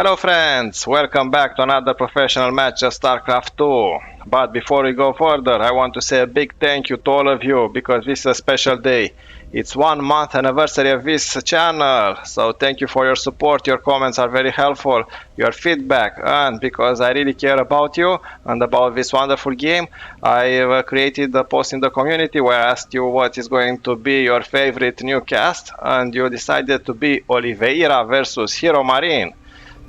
Hello friends, welcome back to another professional match of StarCraft 2. But before we go further, I want to say a big thank you to all of you because this is a special day. It's 1 month anniversary of this channel, so thank you for your support. Your comments are very helpful, your feedback, and because I really care about you and about this wonderful game, I created a post in the community where I asked you what is going to be your favorite new cast, and you decided to be Oliveira versus HeRoMaRinE.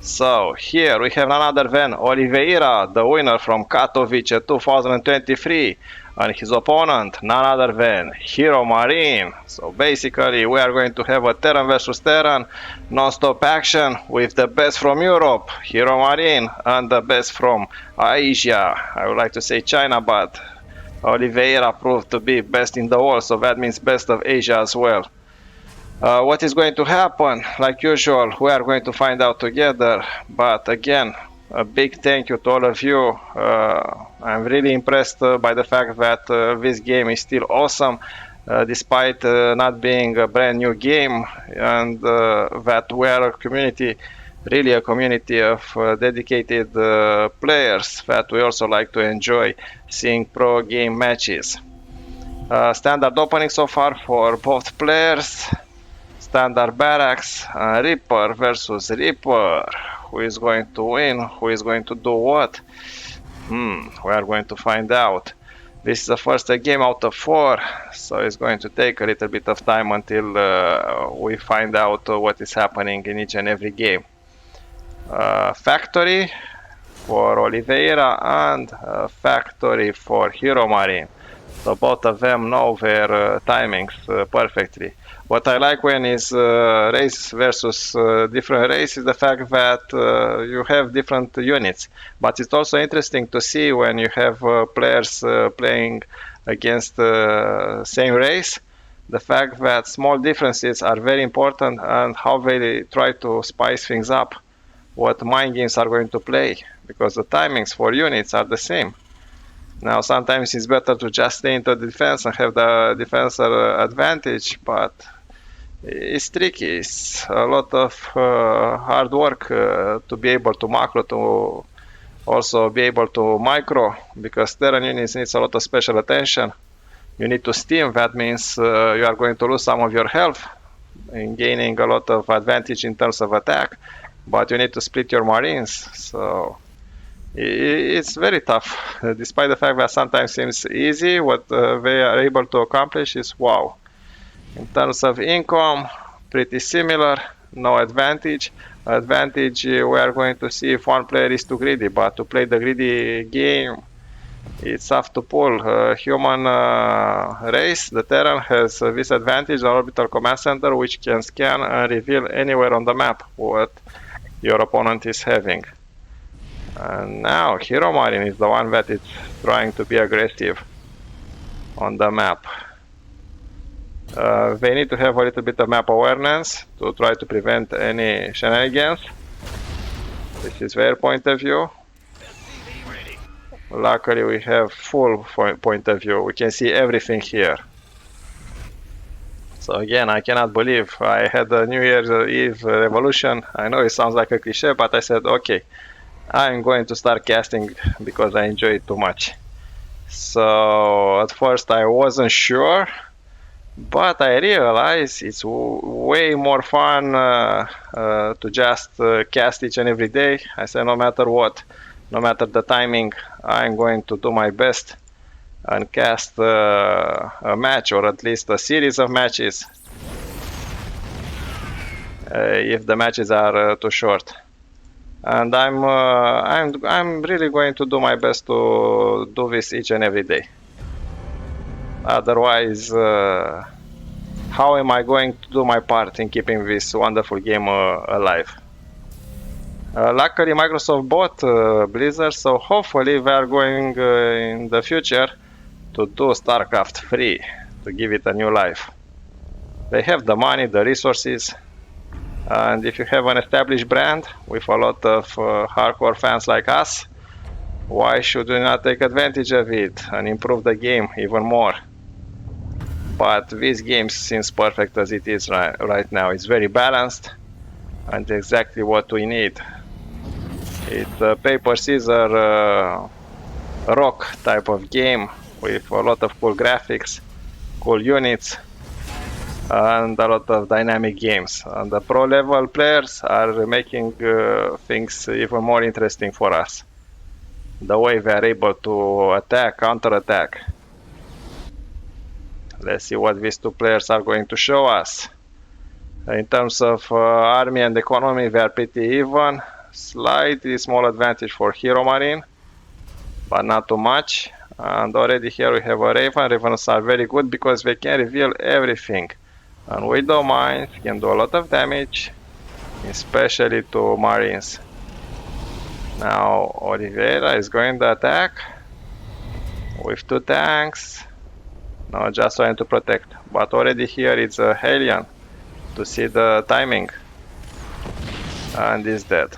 So here we have none other than Oliveira, the winner from Katowice 2023, and his opponent none other than HeRoMaRinE. So basically we are going to have a Terran versus Terran non-stop action with the best from Europe, HeRoMaRinE, and the best from Asia. I would like to say China, but Oliveira proved to be best in the world, so that means best of Asia as well. What is going to happen? Like usual, we are going to find out together, but again, a big thank you to all of you. I'm really impressed by the fact that this game is still awesome, despite not being a brand new game, and that we are a community, really a community of dedicated players that we also like to enjoy seeing pro game matches. Standard opening so far for both players. Standard barracks, Reaper versus Reaper. Who is going to win? Who is going to do what? We are going to find out. This is the first game out of 4, so it's going to take a little bit of time until we find out what is happening in each and every game. Factory for Oliveira and Factory for HeRoMaRinE. So both of them know their timings perfectly. What I like when is race versus different race is the fact that you have different units. But it's also interesting to see when you have players playing against the same race, the fact that small differences are very important and how they try to spice things up, what mind games are going to play, because the timings for units are the same. Now sometimes it's better to just stay into the defense and have the defensor advantage, but it's tricky. It's a lot of hard work to be able to macro, to also be able to micro, because Terran units needs a lot of special attention. You need to steam, that means you are going to lose some of your health in gaining a lot of advantage in terms of attack, but you need to split your Marines, so it's very tough. Despite the fact that sometimes seems easy, what they are able to accomplish is wow. In terms of income, pretty similar, no advantage. Advantage, we are going to see if one player is too greedy, but to play the greedy game, it's tough to pull. Human race, the Terran, has this advantage, the orbital command center, which can scan and reveal anywhere on the map what your opponent is having. And now HeRoMaRinE is the one that is trying to be aggressive on the map. They need to have a little bit of map awareness to try to prevent any shenanigans. This is their point of view. Luckily we have full point of view. We can see everything here. So again, I cannot believe I had a New Year's Eve revolution. I know it sounds like a cliche, but I said, okay, I'm going to start casting because I enjoy it too much. So at first I wasn't sure, but I realized it's way more fun to just cast each and every day. I said no matter what, no matter the timing, I'm going to do my best and cast a match, or at least a series of matches, if the matches are too short. And I'm really going to do my best to do this each and every day. Otherwise, how am I going to do my part in keeping this wonderful game alive? Luckily, Microsoft bought Blizzard, so hopefully we are going in the future to do StarCraft 3, to give it a new life. They have the money, the resources, and if you have an established brand with a lot of hardcore fans like us, why should we not take advantage of it and improve the game even more? But this game seems perfect as it is right now. It's very balanced and exactly what we need. It's a paper, scissor, rock type of game with a lot of cool graphics, cool units, and a lot of dynamic games. And the pro level players are making things even more interesting for us. The way we are able to attack, counter-attack. Let's see what these two players are going to show us. In terms of army and economy, we are pretty even. Slightly small advantage for HeRoMaRinE, but not too much. And already here we have a Raven. Ravens are very good because they can reveal everything. And we don't mind, can do a lot of damage, especially to Marines. Now Oliveira is going to attack with 2 tanks. No, just trying to protect. But already here it's a Hellion to see the timing. And he's dead.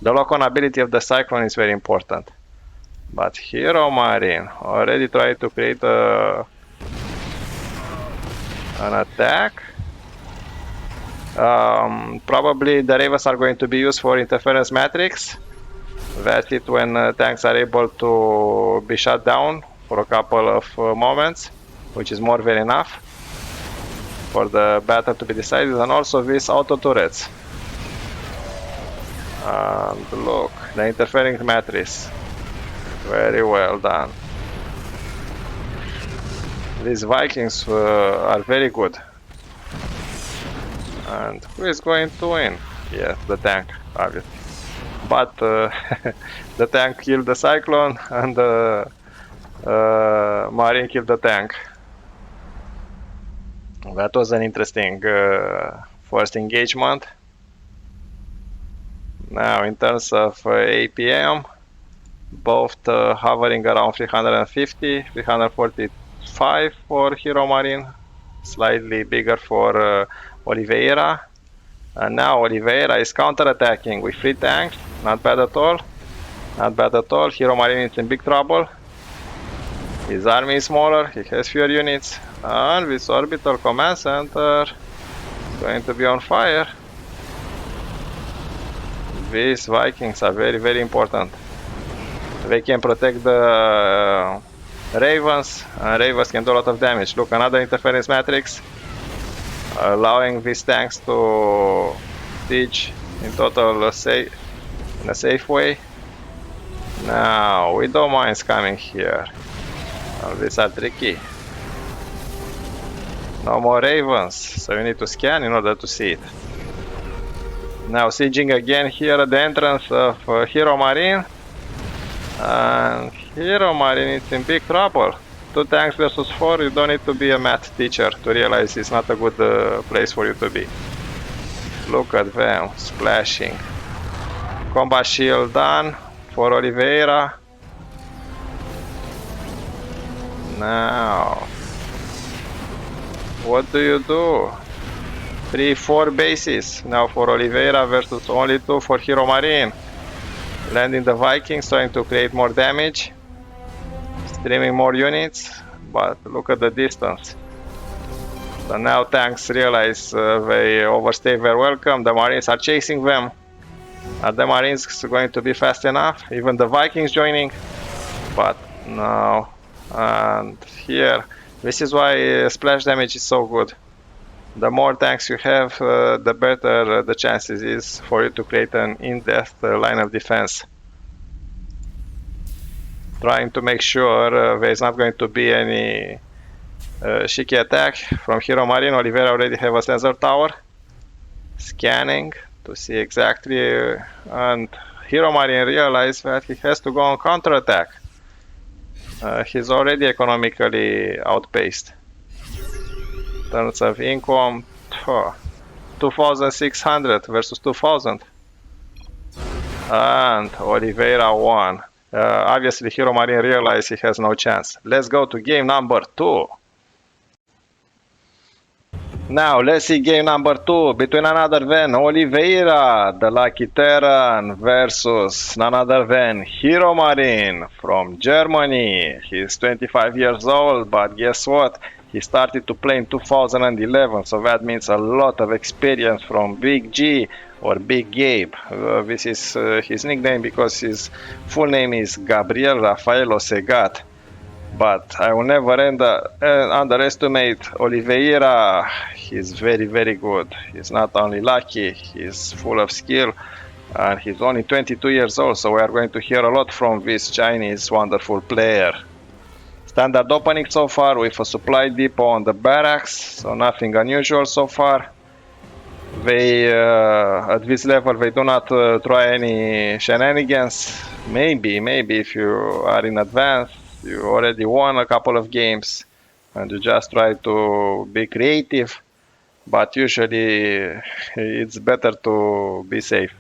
The lock-on ability of the Cyclone is very important. But HeRoMaRinE already tried to create an attack. Probably the Ravens are going to be used for interference matrix. That's it, when tanks are able to be shut down for a couple of moments, which is more than enough for the battle to be decided. And also these auto turrets. And look, the interfering matrix. Very well done. These Vikings are very good. And who is going to win? Yes, the tank, obviously. But the tank killed the Cyclone and the Marine killed the tank. That was an interesting first engagement. Now in terms of APM, both hovering around 350, 345 for HeRoMaRinE, slightly bigger for Oliveira. And now Oliveira is counter-attacking with 3 tanks, not bad at all. Not bad at all. HeRoMaRinE is in big trouble. His army is smaller, he has fewer units, and this orbital command center is going to be on fire. These Vikings are very, very important. They can protect the Ravens, and Ravens can do a lot of damage. Look, another interference matrix, allowing these tanks to siege in total in a safe way. Now, Widowmine is coming here. Now, these are tricky. No more Ravens, so you need to scan in order to see it. Now sieging again here at the entrance of HeRoMaRinE. And HeRoMaRinE is in big trouble. 2 tanks versus 4, you don't need to be a math teacher to realize it's not a good place for you to be. Look at them, splashing. Combat shield done for Oliveira. Now, what do you do? 3, 4 bases now for Oliveira versus only 2 for HeRoMaRinE. Landing the Vikings, trying to create more damage, streaming more units, but look at the distance. So now tanks realize they overstay their welcome. The Marines are chasing them. Are the Marines going to be fast enough? Even the Vikings joining, but no. And here, this is why splash damage is so good. The more tanks you have, the better the chances is for you to create an in-depth line of defense. Trying to make sure there is not going to be any cheeky attack from HeRoMaRinE. Oliveira already have a sensor tower. Scanning to see exactly, and HeRoMaRinE realized that he has to go on counter-attack. He's already economically outpaced. In terms of income, 2,600 versus 2,000. And Oliveira won. Obviously, HeRoMaRinE realized he has no chance. Let's go to game number 2. Now, let's see game number 2 between none other than Oliveira, the lucky Terran, versus none other than HeRoMaRinE from Germany. He's 25 years old, but guess what? He started to play in 2011, so that means a lot of experience from Big G, or Big Gabe. This is his nickname because his full name is Gabriel Rafaelo Segat. But I will never underestimate Oliveira. He's very, very good. He's not only lucky, he's full of skill. And he's only 22 years old, so we are going to hear a lot from this Chinese wonderful player. Standard opening so far with a supply depot on the barracks, so nothing unusual so far. They, at this level, they do not try any shenanigans. Maybe if you are in advance, you already won a couple of games and you just try to be creative, but usually it's better to be safe.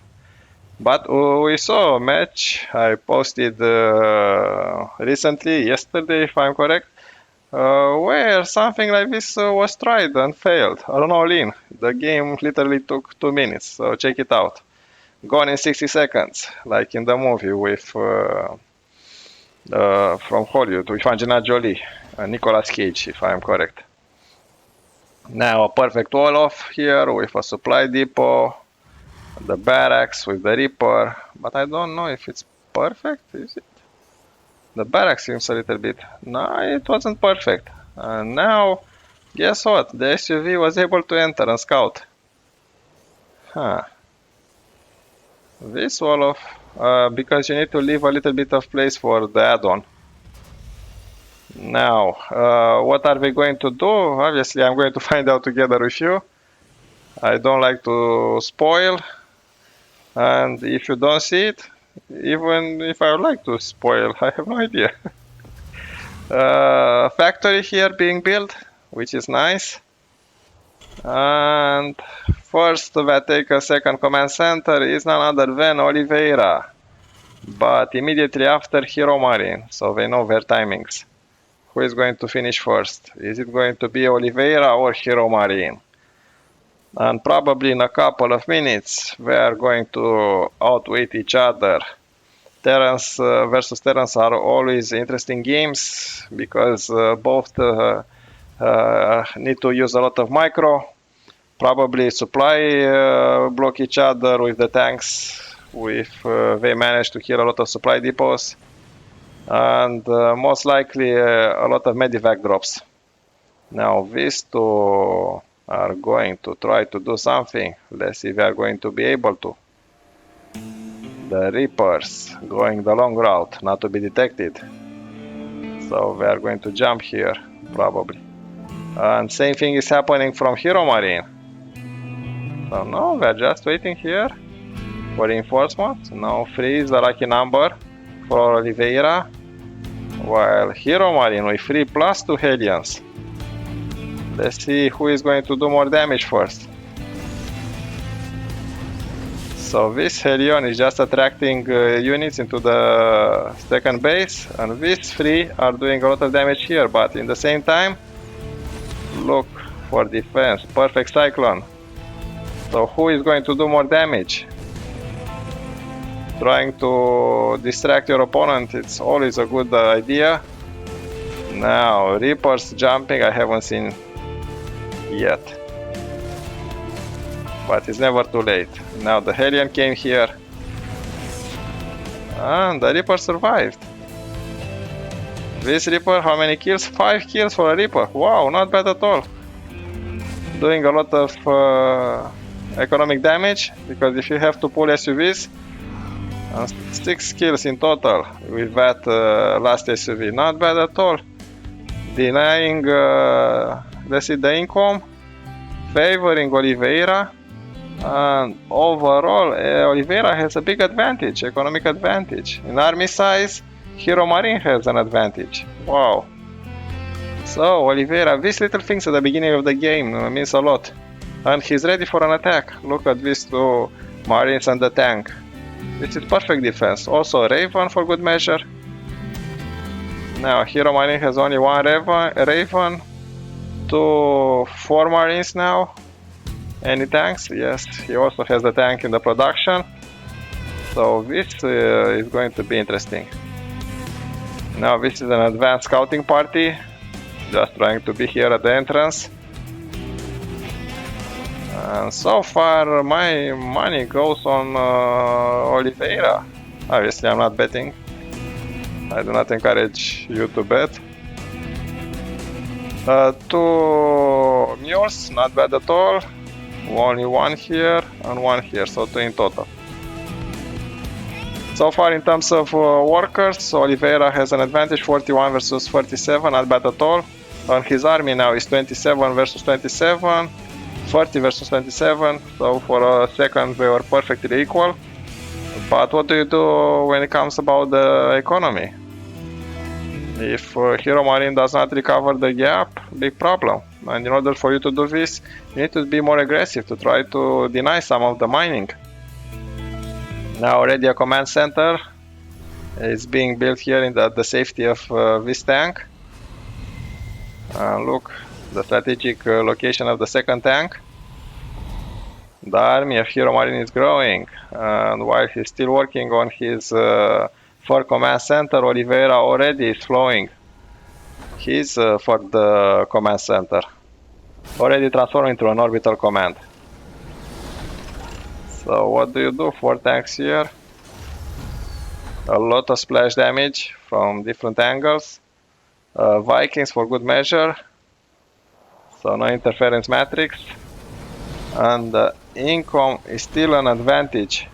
But we saw a match I posted recently, yesterday if I'm correct, where something like this was tried and failed. I don't know, Lin. The game literally took 2 minutes, so check it out. Gone in 60 seconds, like in the movie with from Hollywood with Angelina Jolie and Nicolas Cage, if I'm correct. Now a perfect wall-off here with a supply depot, the barracks with the Reaper, but I don't know if it's perfect, is it? The barracks seems a little bit... No, it wasn't perfect. And now, guess what? The SUV was able to enter and scout. Huh. This wall-off, because you need to leave a little bit of place for the add-on. Now, what are they going to do? Obviously, I'm going to find out together with you. I don't like to spoil. And if you don't see it, even if I would like to spoil, I have no idea. Factory here being built, which is nice. And first that take a second command center is none other than Oliveira. But immediately after HeRoMaRinE, so they know their timings. Who is going to finish first? Is it going to be Oliveira or HeRoMaRinE? And probably in a couple of minutes we are going to outweight each other. Terrans versus Terrans are always interesting games because both need to use a lot of micro. Probably supply block each other with the tanks if they manage to kill a lot of supply depots. And most likely a lot of medivac drops. Now these two are going to try to do something. Let's see if they are going to be able to. The Reapers going the long route, not to be detected. So they are going to jump here, probably. And same thing is happening from HeRoMaRinE. So no, they're just waiting here for reinforcements. Now 3 is the lucky number for Oliveira. While HeRoMaRinE with 3 plus 2 Hellions. Let's see who is going to do more damage first. So this Hellion is just attracting units into the second base, and these 3 are doing a lot of damage here, but in the same time, look for defense. Perfect Cyclone. So who is going to do more damage? Trying to distract your opponent, it's always a good idea. Now, Reapers jumping, I haven't seen yet. But it's never too late. Now the Hellion came here. And the Reaper survived. This Reaper, how many kills? 5 kills for a Reaper. Wow, not bad at all. Doing a lot of economic damage, because if you have to pull SUVs, 6 kills in total with that last SUV. Not bad at all. Denying, let's see, the income, favoring Oliveira, and overall Oliveira has a big advantage, economic advantage. In army size, HeRoMaRinE has an advantage. Wow. So Oliveira, these little things at the beginning of the game means a lot. And he's ready for an attack. Look at these 2 Marines and the tank. This is perfect defense. Also Raven for good measure. Now HeRoMaRinE has only 1 Raven, 4 Marines now. Any tanks? Yes, he also has the tank in the production. So this is going to be interesting. Now this is an advanced scouting party, just trying to be here at the entrance. And so far my money goes on Oliveira. Obviously I'm not betting. I do not encourage you to bet. 2 mules, not bad at all. Only 1 here and 1 here, so 2 in total. So far in terms of workers, Oliveira has an advantage, 41 versus 47, not bad at all. And his army now is 27 versus 27, 40 versus 27, so for a second they were perfectly equal. But what do you do when it comes about the economy? If HeRoMaRinE does not recover the gap, big problem. And in order for you to do this, you need to be more aggressive to try to deny some of the mining. Now already a command center is being built here in the safety of this tank. Look, the strategic location of the second tank. The army of HeRoMaRinE is growing, and while he's still working on his for command center, Oliveira already is flowing his for the command center, already transforming into an orbital command. So what do you do? 4 tanks here, a lot of splash damage from different angles, Vikings for good measure, so no interference matrix, and income is still an advantage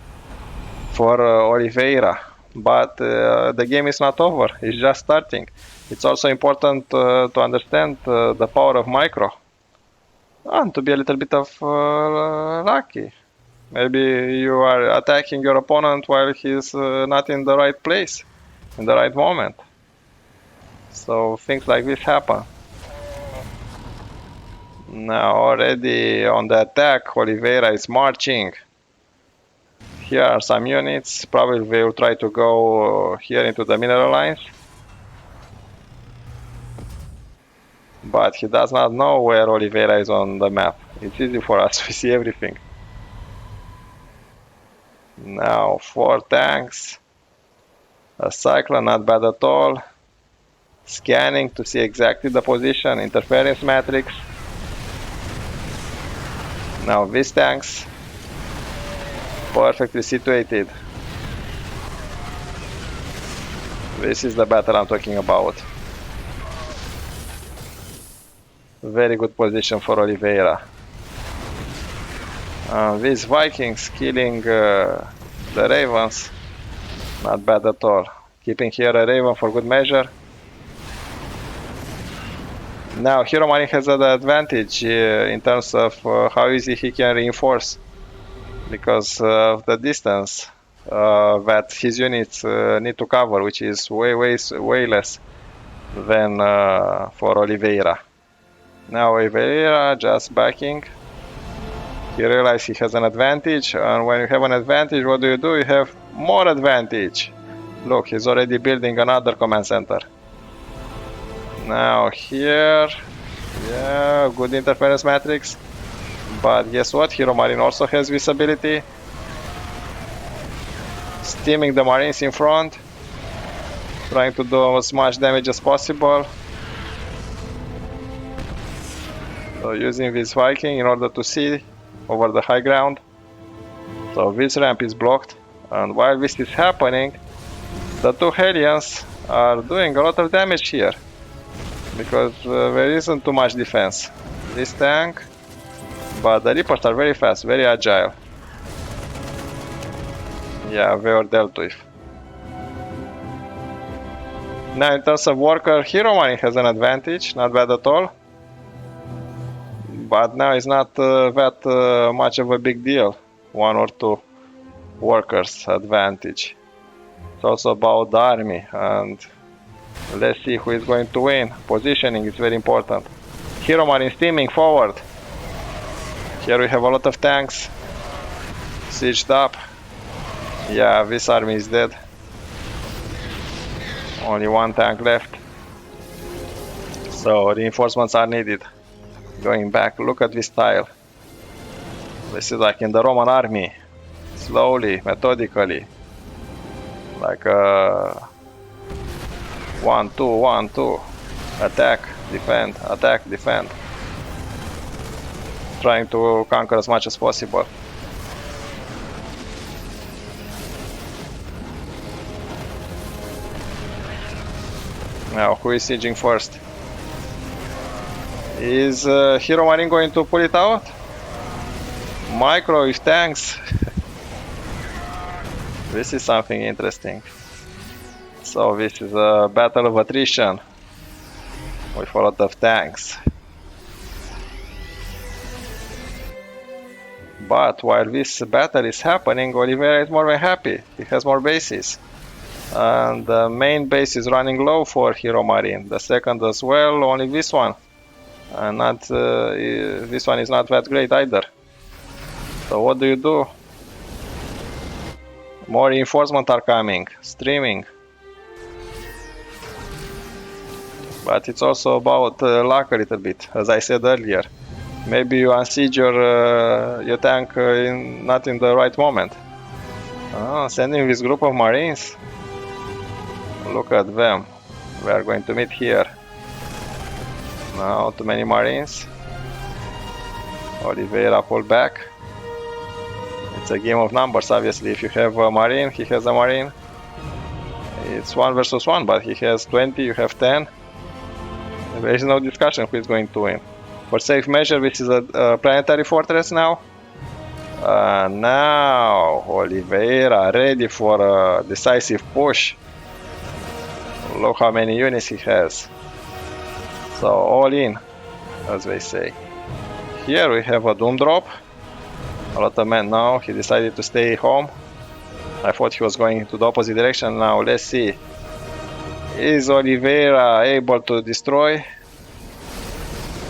for Oliveira, but the game is not over, it's just starting. It's also important to understand the power of micro and to be a little bit of lucky. Maybe you are attacking your opponent while he's not in the right place, in the right moment. So things like this happen. Now already on the attack, Oliveira is marching. Here are some units, probably they will try to go here into the mineral lines. But he does not know where Oliveira is on the map. It's easy for us to see everything. Now 4 tanks, a cyclone, not bad at all. Scanning to see exactly the position, interference matrix. Now these tanks, perfectly situated. This is the battle I'm talking about. Very good position for Oliveira. These Vikings killing the Ravens, not bad at all. Keeping here a Raven for good measure. Now HeRoMaRinE has an advantage in terms of how easy he can reinforce, because of the distance that his units need to cover, which is way less than for Oliveira. Now Oliveira just backing. He realizes he has an advantage, and when you have an advantage, what do? You have more advantage. Look, he's already building another command center. Now here, yeah, good interference matrix. But guess what? HeRoMaRinE also has visibility. Steaming the Marines in front, trying to do as much damage as possible. So using this Viking in order to see over the high ground. So this ramp is blocked, and while this is happening, the 2 Hellions are doing a lot of damage here, because there isn't too much defense. This tank, but the Reapers are very fast, very agile. Yeah, they are dealt with. Now in terms of worker, HeRoMaRinE has an advantage, not bad at all. But now it's not that much of a big deal. 1 or 2 workers advantage. It's also about the army, and let's see who is going to win. Positioning is very important. HeRoMaRinE steaming forward. Here we have a lot of tanks sieged up. Yeah, this army is dead. Only 1 tank left. So reinforcements are needed. Going back, look at this tile. This is like in the Roman army. Slowly, methodically. Like 1, 2, 1, 2. Attack, defend, attack, defend. trying to conquer as much as possible. Now, who is sieging first? Is HeRoMaRinE going to pull it out? Micro with tanks. This is something interesting. So this is a battle of attrition with a lot of tanks. But while this battle is happening, Oliveira is more than happy. He has more bases. And the main base is running low for HeRoMaRinE. The second as well, only this one. And not this one is not that great either. So what do you do? More reinforcements are coming, streaming. But it's also about luck a little bit, as I said earlier. Maybe you unsiege your tank not in the right moment. Sending this group of Marines. Look at them. We are going to meet here. Now too many Marines. Oliveira pull back. It's a game of numbers, obviously. If you have a Marine, he has a Marine. It's 1 versus 1, but he has 20, you have 10. There is no discussion who is going to win. For safe measure, this is a planetary fortress now. Now Oliveira ready for a decisive push. Look how many units he has. So all in, as they say. Here we have a doom drop. A lot of men now. He decided to stay home. I thought he was going to the opposite direction. Now let's see. Is Oliveira able to destroy?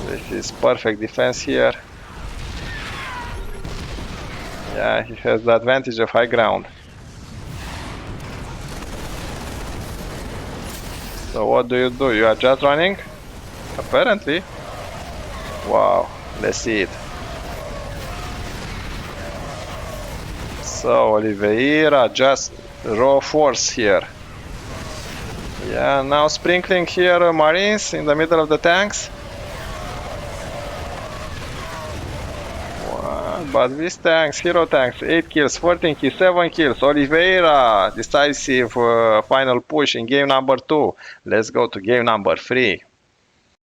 This is perfect defense here. Yeah, he has the advantage of high ground. So what do? You are just running? Apparently. Wow, let's see it. So Oliveira just raw force here. Yeah, now sprinkling here Marines in the middle of the tanks. But these tanks, hero tanks, 8 kills, 14 kills, 7 kills. Oliveira, decisive final push in game number 2. Let's go to game number 3.